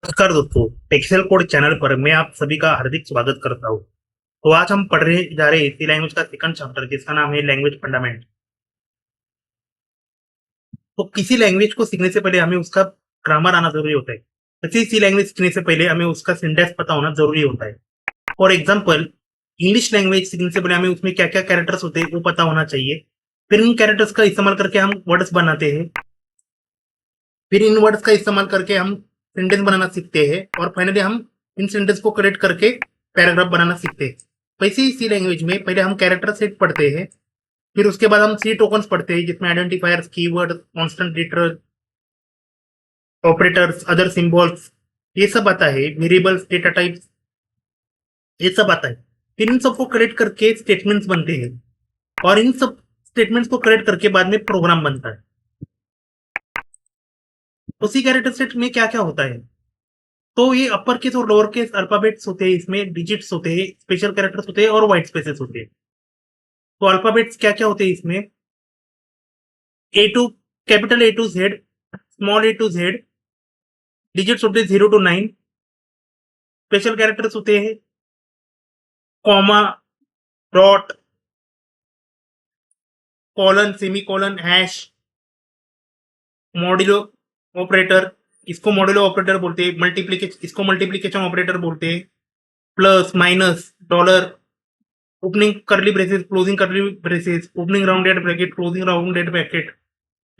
नमस्कार दोस्तों, textile code channel पर मैं आप सभी का हार्दिक स्वागत करता हूँ। तो आज हम पढ़ रहे जा रहे हैं सी लैंग्वेज का सेकंड चैप्टर जिसका नाम है लैंग्वेज फंडामेंट। तो किसी लैंग्वेज को सीखने से पहले हमें उसका ग्रामर आना जरूरी होता है। किसी सी लैंग्वेज सीखने से पहले हमें उसका सिंटैक्स पता होना जरूरी होता है। फॉर एग्जाम्पल, इंग्लिश लैंग्वेज सीखने से पहले हमें उसमें क्या क्या कैरेक्टर्स होते हैं वो पता होना चाहिए। फिर इन कैरेक्टर्स का इस्तेमाल करके हम वर्ड्स बनाते हैं। फिर इन वर्ड्स का इस्तेमाल करके हम सेंटेंस बनाना सीखते हैं और फाइनली हम इन सेंटेंस को करेक्ट करके पैराग्राफ बनाना सीखते हैं। वैसे ही सी लैंग्वेज में पहले हम कैरेक्टर सेट पढ़ते हैं। फिर उसके बाद हम सी टोकन्स पढ़ते हैं जिसमें identifiers, keyword, constant literal, operators, other symbols, ये सब आता है, वेरिएबल्स, डेटा टाइप्स, ये सब आता है। फिर इन सबको करेक्ट करके स्टेटमेंट्स बनते हैं और इन सब स्टेटमेंट्स को करेक्ट करके बाद में प्रोग्राम बनता है। उसी कैरेक्टर सेट में क्या क्या होता है, तो ये अपर केस और लोअर केस अल्फाबेट्स होते हैं, इसमें डिजिट्स होते हैं, स्पेशल कैरेक्टर्स होते हैं और व्हाइट स्पेसेस होते हैं। तो अल्फाबेट्स क्या क्या होते हैं इसमें, A to, capital A to Z, small A to Z, digits होते हैं 0 to 9, स्पेशल कैरेक्टर्स होते हैं comma, dot, colon, semicolon, hash, modulo operator, इसको मॉड्यूलो ऑपरेटर बोलते हैं, मल्टीप्लीकेशन, इसको मल्टीप्लीकेशन ऑपरेटर बोलते हैं, plus, minus, dollar, opening curly braces, closing curly braces, opening rounded bracket, closing rounded bracket,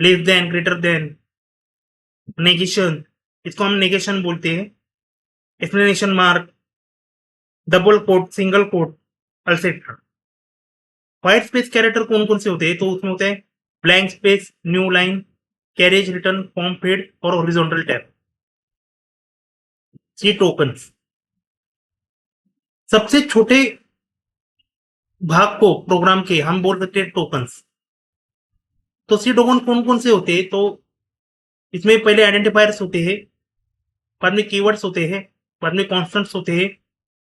less than, greater than, negation, इसको हम negation बोलते हैं, explanation mark, double quote, single quote, etcetera. White space character कौन कौन से होते हैं, तो उसमें होते हैं blank space, new line, carriage return, form feed और हॉरिजॉन्टल टैब। सी टोकन्स, सबसे छोटे भाग को प्रोग्राम के हम बोल सकते हैं टोकन्स। तो सी टोकन कौन कौन से होते हैं, तो इसमें पहले आइडेंटिफायर्स होते हैं, बाद में कीवर्ड्स होते हैं, बाद में कॉन्स्टेंट्स होते हैं,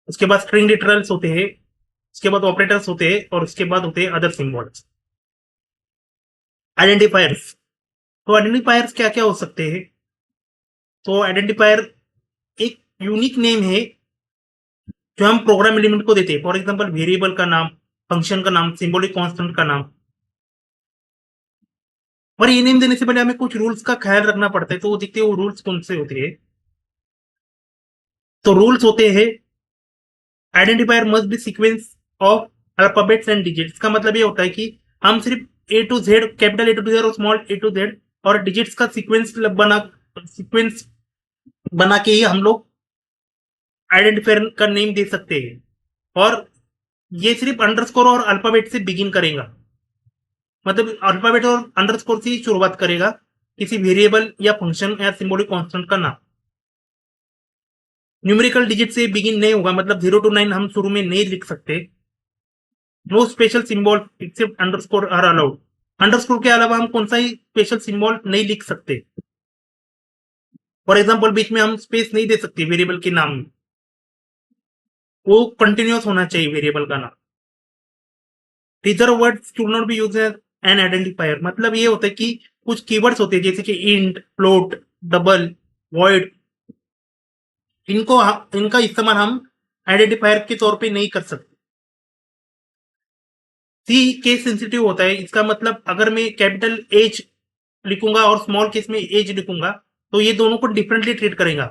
उसके बाद स्ट्रिंग लिटरल्स होते हैं, उसके बाद ऑपरेटर्स होते हैं और उसके बाद होते हैं अदर सिंबल्स। आइडेंटिफायर्स, तो आइडेंटिफायर्स क्या क्या हो सकते हैं, तो आइडेंटिफायर एक यूनिक नेम है जो हम प्रोग्राम एलिमेंट को देते हैं। फॉर एग्जांपल, वेरिएबल का नाम, फंक्शन का नाम, सिंबॉलिक कांस्टेंट का नाम। और ये नेम देने से पहले हमें कुछ रूल्स का ख्याल रखना पड़ता है, तो वो देखते हैं वो रूल्स कौन से होते हैं। तो रूल्स होते हैं, identifier must be sequence of alphabets and digits. का मतलब ये होता है कि हम सिर्फ A to Z, capital A to Z और स्मॉल ए टू जेड और डिजिट्स का सीक्वेंस बना के ही हम लोग आइडेंटिफायर का नेम दे सकते हैं। और ये सिर्फ अंडरस्कोर और अल्फाबेट से बिगिन करेगा, मतलब अल्फाबेट और अंडरस्कोर से ही शुरुआत करेगा किसी वेरिएबल या फंक्शन या सिंबॉलिक कांस्टेंट का नाम। न्यूमेरिकल डिजिट से बिगिन नहीं होगा, मतलब 0 to 9 हम शुरू में नहीं लिख सकते। No special symbol except underscore are allowed. Underscore के अलावा हम कौन सा ही स्पेशल सिंबल नहीं लिख सकते। फॉर एग्जाम्पल, बीच में हम स्पेस नहीं दे सकते वेरिएबल के नाम में, वो कंटिन्यूअस होना चाहिए वेरिएबल का नाम। Reserve words should not be used as an identifier, मतलब ये होता है कि कुछ कीवर्ड्स होते हैं जैसे कि इंट, फ्लोट, डबल, वॉइड, इनको इनका इस्तेमाल हम आइडेंटिफायर के तौर पे नहीं कर सकते। सी केस सेंसिटिव होता है, इसका मतलब अगर मैं कैपिटल एच लिखूंगा और स्मॉल केस में एज लिखूंगा तो ये दोनों को डिफरेंटली ट्रीट करेगा।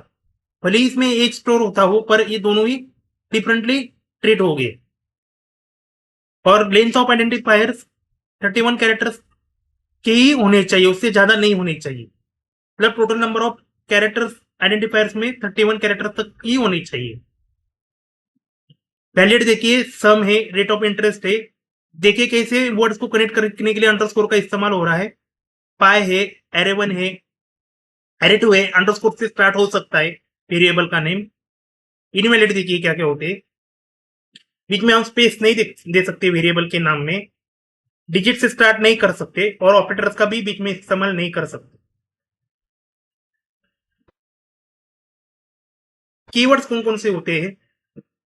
भले ही इसमें एज स्टोर होता हो पर ये दोनों ही डिफरेंटली ट्रीट हो गए। और लेंथ ऑफ आइडेंटिफायर्स 31 कैरेक्टर्स के ही होने चाहिए, उससे ज्यादा नहीं होने चाहिए। मतलब total number of characters identifiers में 31 कैरेक्टर तक ही होने चाहिए। वैलिड देखिए, सम है, रेट ऑफ इंटरेस्ट है। देखिए कैसे वर्ड्स को कनेक्ट करने के लिए अंडरस्कोर का इस्तेमाल हो रहा है। पाई है, एरे वन है, एरे टू है, अंडरस्कोर से स्टार्ट हो सकता है वेरिएबल का नेम। इनवैलिड देखिए क्या क्या होते हैं, बीच में हम स्पेस नहीं दे सकते वेरिएबल के नाम में, डिजिट से स्टार्ट नहीं कर सकते और ऑपरेटर्स का भी बीच में इस्तेमाल नहीं कर सकते। कीवर्ड्स कौन कौन से होते हैं,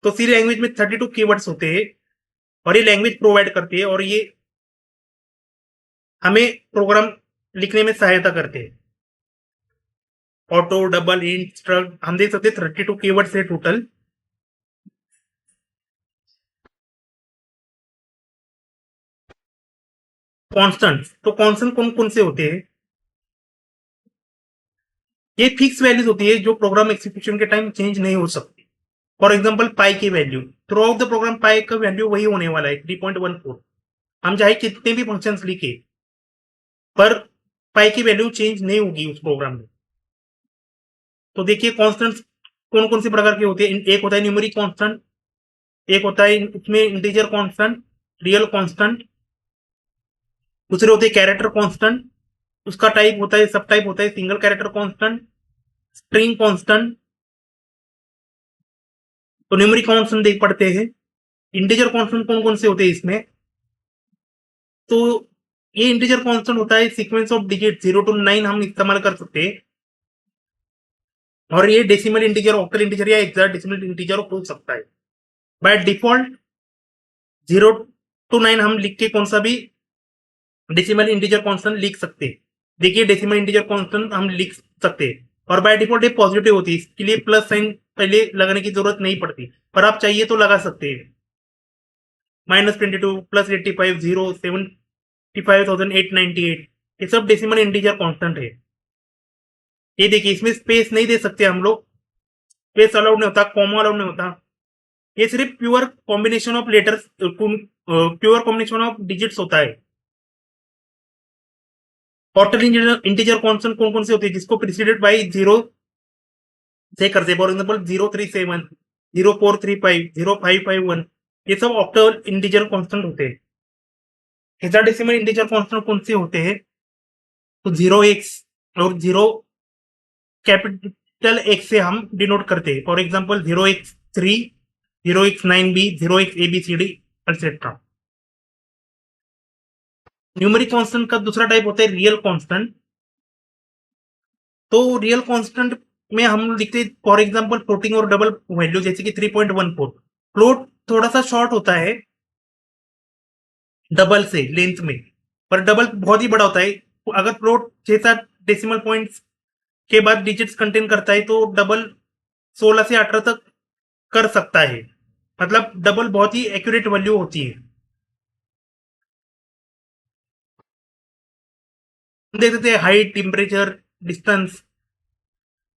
तो सी लैंग्वेज में 32 कीवर्ड्स होते हैं और ये लैंग्वेज प्रोवाइड करती है और ये हमें प्रोग्राम लिखने में सहायता करते हैं। ऑटो, डबल, इंट, स्ट्रक्ट, हम देख सकते हैं 32 कीवर्ड्स है टोटल। कॉन्स्टेंट, तो कॉन्स्टेंट कौन कौन से होते हैं? ये फिक्स वैल्यूज होती है जो प्रोग्राम एग्जीक्यूशन के टाइम चेंज नहीं हो सकती। फॉर एग्जाम्पल पाई की value, throughout the program pi का वैल्यू वही होने वाला है 3.14। हम चाहे कितने भी फंक्शंस लिखे, पर पाई की वैल्यू चेंज नहीं होगी उस प्रोग्राम में। तो देखिए कॉन्स्टेंट्स कौन कौन से प्रकार के होते हैं। एक होता है न्यूमेरिक कांस्टेंट, एक होता है इसमें इंटीजर कांस्टेंट, रियल कांस्टेंट, दूसरे होते हैं कैरेक्टर कांस्टेंट, उसका टाइप होता है, सब टाइप होता है single character constant, string constant. तो न्यूमेरिक कांस्टेंट देख पढ़ते हैं। इंटीजर कांस्टेंट कौन कौन से होते हैं इसमें? तो ये इंटीजर कांस्टेंट होता है सीक्वेंस ऑफ डिजिट 0 to 9 हम इस्तेमाल कर सकते हैं, और ये डेसिमल इंटीजर, ऑक्टल इंटीजर या हेक्साडेसिमल इंटीजर हो सकता है। बाय डिफॉल्ट 0 to 9 हम लिख के कौन सा भी डेसिमल इंटीजर कांस्टेंट लिख सकते हैं। देखिए डेसिमल इंटीजर कांस्टेंट हम लिख सकते हैं, और बाय डिफॉल्ट ये पॉजिटिव होती है, इसके लिए प्लस साइन पहले लगाने की जरूरत नहीं पड़ती, पर आप चाहिए तो लगा सकते हैं। -22 +85 0 75,898, ये सब डेसिमल इंटीजर कांस्टेंट है। ये देखिए इसमें स्पेस नहीं दे सकते हम लोग, स्पेस अलाउड नहीं होता, कॉमा अलाउड नहीं होता। ये सिर्फ pure combination of letters, pure combination of digits होता है। टोटल इंटीजर कांस्टेंट कौन कौन से होते हैं जिसको प्रीसीडेड बाई 0 से करते हैं। फॉर एग्जाम्पल 037, 0435, 0551, ये सब ऑक्टल इंटीजर कांस्टेंट होते हैं। हेक्साडेसिमल इंटीजर कांस्टेंट कौन से होते हैं? तो 0x और 0 कैपिटल एक्स से हम डिनोट करते हैं। For example 0x3, 0x9b, 0xabcd etcetera. Numeric constant का दूसरा टाइप होता है रियल कांस्टेंट। तो रियल कांस्टेंट में हम लिखते हैं फॉर एग्जांपल फ्लोटिंग और डबल वैल्यू, जैसे कि 3.14। फ्लोट थोड़ा सा शॉर्ट होता है डबल से लेंथ में, पर डबल बहुत ही बड़ा होता है। अगर फ्लोट 6-7 डेसिमल पॉइंट्स के बाद डिजिट्स कंटेन करता है तो डबल 16 से 18 तक कर सकता है। मतलब डबल बहुत ही एक्यूरेट वैल्यू होती है। देख सकते हैं हाइट, टेम्परेचर, डिस्टेंस,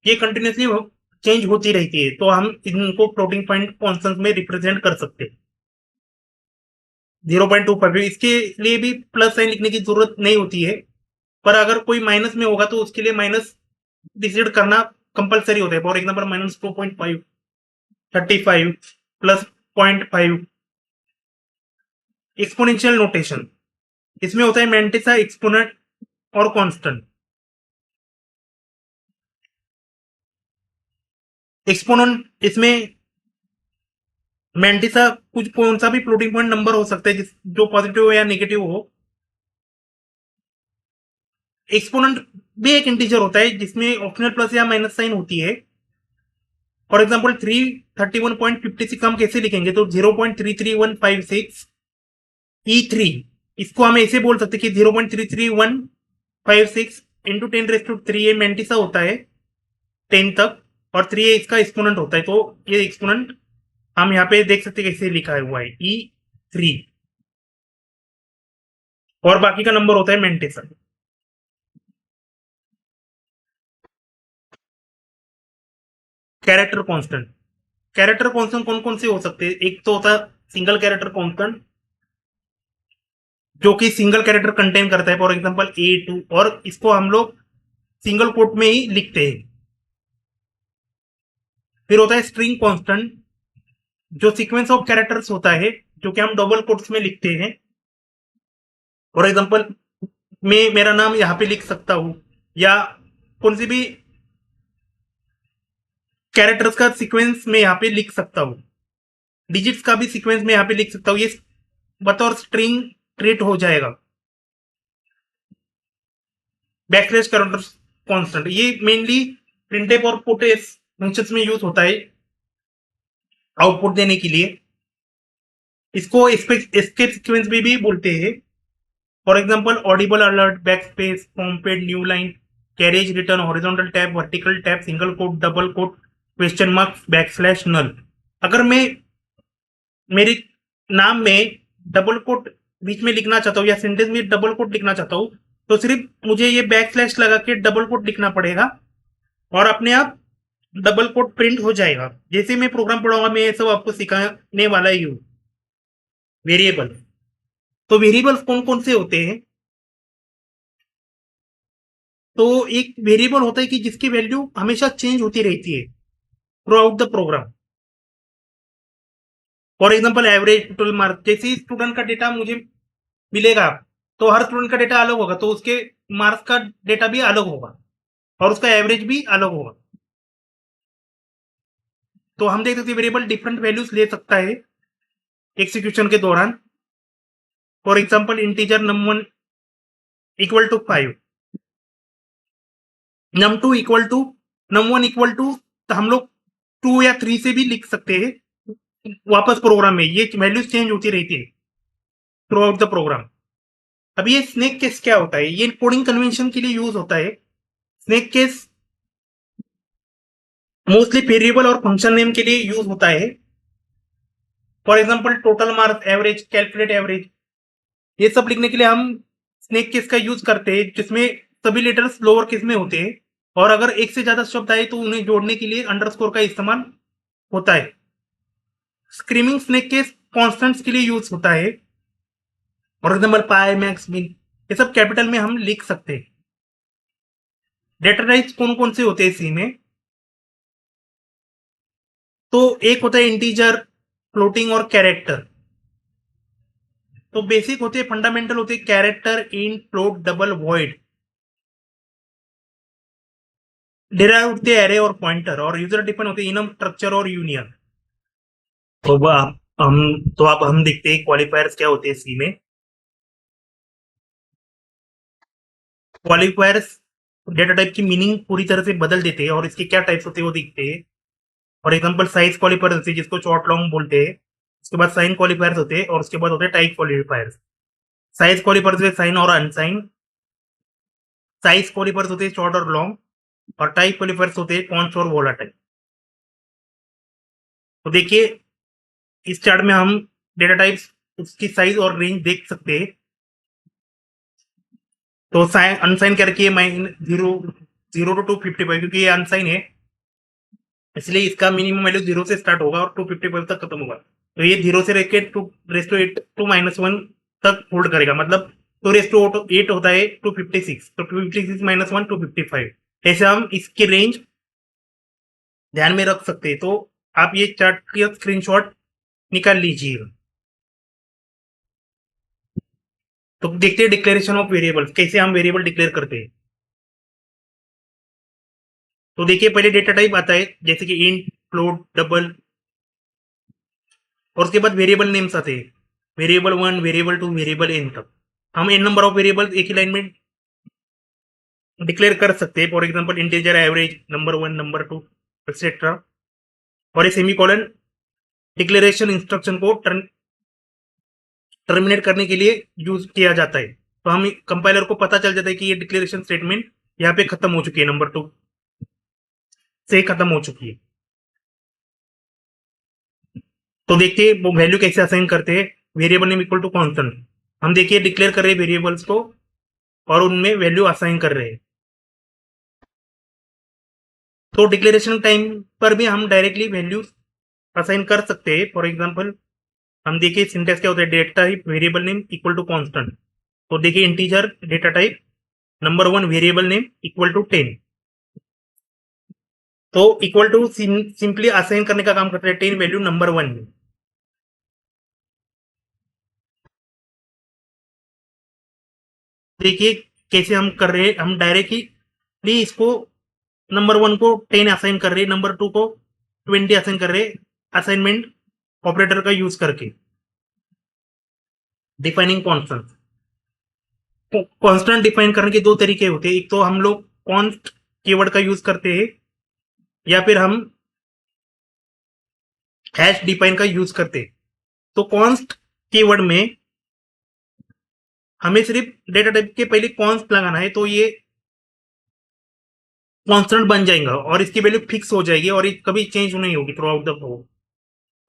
ये कंटिन्यूसली चेंज होती रहती है, तो हम इनको फ्लोटिंग पॉइंट कॉन्स्टेंट में रिप्रेजेंट कर सकते हैं। 0.25, इसके लिए भी प्लस साइन लिखने की जरूरत नहीं होती है, पर अगर कोई माइनस में होगा तो उसके लिए माइनस डिसाइड करना कंपलसरी होता है। For example -2.5, 35 +0.5। एक्सपोनेंशियल नोटेशन, इसमें होता है मैंटिसा, एक्सपोनेंट और कांस्टेंट। एक्सपोनेंट इसमें मैंटिसा कुछ कौन सा भी फ्लोटिंग पॉइंट नंबर हो सकता है जो पॉजिटिव हो या नेगेटिव हो। एक्सपोनेंट भी एक इंटीजर होता है जिसमें ऑप्शनल प्लस या माइनस साइन होती है। फॉर एग्जाम्पल 331.56 हम कैसे लिखेंगे? तो 0.33156 इसको हम ऐसे बोल सकते कि 0.33156 इंटू 10⁻³ ये मैंटिसा होता है 10 तक, और 3 इसका एक्सपोनेंट होता है। तो ये एक्सपोनेंट हम यहाँ पे देख सकते कैसे लिखा हुआ है E3, और बाकी का नंबर होता है mantissa. Character constant, character constant कौन कौन से हो सकते हैं? एक तो होता है सिंगल कैरेक्टर कांस्टेंट, जो कि सिंगल कैरेक्टर कंटेन करता है, फॉर एग्जांपल A2, और इसको हम लोग सिंगल कोट में ही लिखते हैं। फिर होता है स्ट्रिंग कांस्टेंट, जो सीक्वेंस ऑफ कैरेक्टर्स होता है जो कि हम डबल कोट्स में लिखते हैं। फॉर एग्जांपल मैं मेरा नाम यहाँ पे लिख सकता हूँ, या कौन सी भी कैरेक्टर्स का सीक्वेंस में यहाँ पे लिख सकता हूँ, डिजिट्स का भी सीक्वेंस में यहाँ पे लिख सकता हूँ। ये बतौर स्ट्रिंग ट्रीट हो जाएगा। बैकस्लैश कैरेक्टर कांस्टेंट, ये मेनली प्रिंटफ और पुटफ फंक्शंस में यूज होता है आउटपुट देने के लिए। इसको एस्केप सीक्वेंस में भी बोलते हैं। For example audible alert, backspace, form feed, new line, carriage return, horizontal tab, vertical tab, single quote, double quote, question mark, backslash, null. अगर मैं मेरे नाम में डबल कोट बीच में लिखना चाहता हूँ या सेंटेंस में डबल कोट लिखना चाहता हूँ, तो सिर्फ मुझे ये बैकस्लैश लगा के डबल कोट लिखना पड़ेगा और अपने आप डबल कोट प्रिंट हो जाएगा। जैसे मैं प्रोग्राम पढ़ाऊंगा मैं ये सब आपको सिखाने वाला ही हूँ। वेरिएबल, तो वेरिएबल्स कौन कौन से होते हैं? तो एक वेरिएबल होता है कि जिसकी वैल्यू हमेशा चेंज होती रहती है throughout the program. For example average, total mark, जैसे स्टूडेंट का डेटा मुझे मिलेगा तो हर स्टूडेंट का डेटा अलग होगा, तो उसके मार्क्स का डेटा भी अलग होगा और उसका एवरेज भी अलग होगा। तो हम देख सकते हैं वेरिएबल डिफरेंट वैल्यूज ले सकता है एग्जीक्यूशन के दौरान। For example integer num1 equal to 5, num2 equal to, num1 equal to, तो हम लोग 2 या 3 से भी लिख सकते हैं वापस प्रोग्राम में। ये वैल्यूज चेंज होती रहती है थ्रू आउट द प्रोग्राम। अब ये स्नेक केस क्या होता है? ये कोडिंग कन्वेंशन के लिए यूज होता है। स्नेक केस मोस्टली वेरिएबल और फंक्शन नेम के लिए यूज होता है। For example total marks, average, calculate average, ये सब लिखने के लिए हम स्नेक केस का यूज करते हैं, जिसमें सभी लेटर्स लोअर केस में होते हैं और अगर एक से ज्यादा शब्द आए तो उन्हें जोड़ने के लिए अंडरस्कोर का इस्तेमाल होता है। स्क्रीमिंग स्नेक केस कॉन्स्टेंट्स के लिए यूज होता है। फॉर एग्जाम्पल पाई, मैक्स, मिन, ये सब कैपिटल में हम लिख सकते हैं। डेटा टाइप्स कौन कौन से होते हैं सी में? तो एक होता है इंटीजर, फ्लोटिंग और कैरेक्टर। तो बेसिक होते हैं, फंडामेंटल होते हैं character, int, float, double, void. Derive होते हैं एरे और पॉइंटर, और यूजर डिफाइन होते हैं इनम, स्ट्रक्चर और यूनियन। तो अब हम देखते हैं क्वालिफायर्स क्या होते हैं सी में। क्वालिफायर्स डेटा टाइप की मीनिंग पूरी तरह से बदल देते हैं और इसके क्या टाइप्स होते हैं वो देखते हैं। फॉर एग्जाम्पल साइज क्वालिफायर होते हैं जिसको शॉर्ट लॉन्ग बोलते हैं। उसके बाद साइन क्वालिफायर्स होते हैं और उसके बाद होते हैं टाइप क्वालिफायर्स। साइज क्वालिफायर्स होते हैं साइन और अनसाइन। साइज क्वालिफायर्स होते हैं शॉर्ट और लॉन्ग। और टाइप क्वालिफायर्स होते हैं कॉन्स्ट और वोलाटाइल। तो देखिए इस चार्ट में हम डेटा टाइप्स, उसकी साइज और रेंज देख सकते हैं। तो साइन अनसाइन क्या रखिए, जीरो, 0 to 255, क्योंकि ये अनसाइन है इसलिए इसका मिनिमम वैल्यू 0 से स्टार्ट होगा और 255 तक खत्म होगा। तो ये 0 से लेके 2 टू -1 तक होल्ड करेगा, मतलब 2 8 होता है 256, तो 256 -1 255। ऐसे हम इसकी रेंज ध्यान में रख सकते हैं। तो आप ये चार्ट का स्क्रीनशॉट निकाल लीजिए। तो देखते हैं डिक्लेरेशन ऑफ वेरिएबल, कैसे हम वेरिएबल डिक्लेयर करते हैं। तो देखिए पहले डेटा टाइप आता है जैसे कि इंट, फ्लोट, डबल, और उसके बाद वेरिएबल नेम्स आते हैं, वेरिएबल 1, वेरिएबल 2, वेरिएबल एन तक। हम एन नंबर ऑफ वेरिएबल एक ही लाइन में डिक्लेयर कर सकते हैं। For example integer, average, number 1, number 2, etcetera. और ये सेमीकोलन डिक्लेरेशन इंस्ट्रक्शन को टर्मिनेट करने के लिए यूज किया जाता है। तो हम कंपाइलर को पता चल जाता है कि ये डिक्लेरेशन स्टेटमेंट यहाँ पे खत्म हो चुकी है, नंबर 2 से खत्म हो चुकी है। तो देखिए वो वैल्यू कैसे असाइन करते हैं। Variable name equal to constant, हम देखिए डिक्लेयर कर रहे हैं वेरिएबल्स को और उनमें वैल्यू असाइन कर रहे हैं। तो डिक्लेरेशन टाइम पर भी हम डायरेक्टली वैल्यू असाइन कर सकते हैं। फॉर एग्जाम्पल हम देखिए सिंटेक्स क्या होता है, data type variable name equal to constant. तो देखिए integer data type number 1 variable name equal to 10। तो इक्वल टू सिंपली असाइन करने का काम करता है 10 वैल्यू नंबर 1 में। देखिए कैसे हम कर रहे हैं, हम डायरेक्टली इसको नंबर 1 को 10 असाइन कर रहे हैं, नंबर 2 को 20 असाइन कर रहे हैं, असाइनमेंट ऑपरेटर का यूज करके। डिफाइनिंग कॉन्स्टेंट, कांस्टेंट डिफाइन करने के दो तरीके होते हैं। एक तो हम लोग कॉन्स्ट कीवर्ड का यूज करते हैं या फिर हम हैश डिफाइन का यूज करते हैं। तो कॉन्स्ट कीवर्ड में हमें सिर्फ डेटा टाइप के पहले कॉन्स्ट लगाना है, तो ये कॉन्स्टेंट बन जाएगा और इसकी वैल्यू फिक्स हो जाएगी और ये कभी चेंज नहीं होगी थ्रू आउट द फ्लो।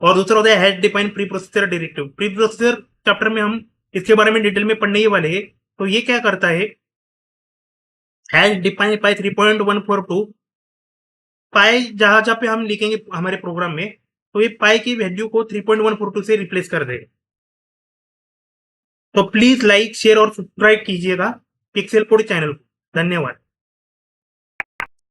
और दूसरा होता है hash define pre processor directive. Pre processor chapter में हम इसके बारे में डिटेल में पढ़ने ही वाले हैं। तो ये क्या करता है, हैश डिफाइन पाई 3.142 पाई जहां जहां पे हम लिखेंगे हमारे प्रोग्राम में, तो ये पाई की वैल्यू को 3.142 से रिप्लेस कर देगा। तो प्लीज लाइक शेयर और सब्सक्राइब कीजिएगा पिक्सेल कोड चैनल को। धन्यवाद।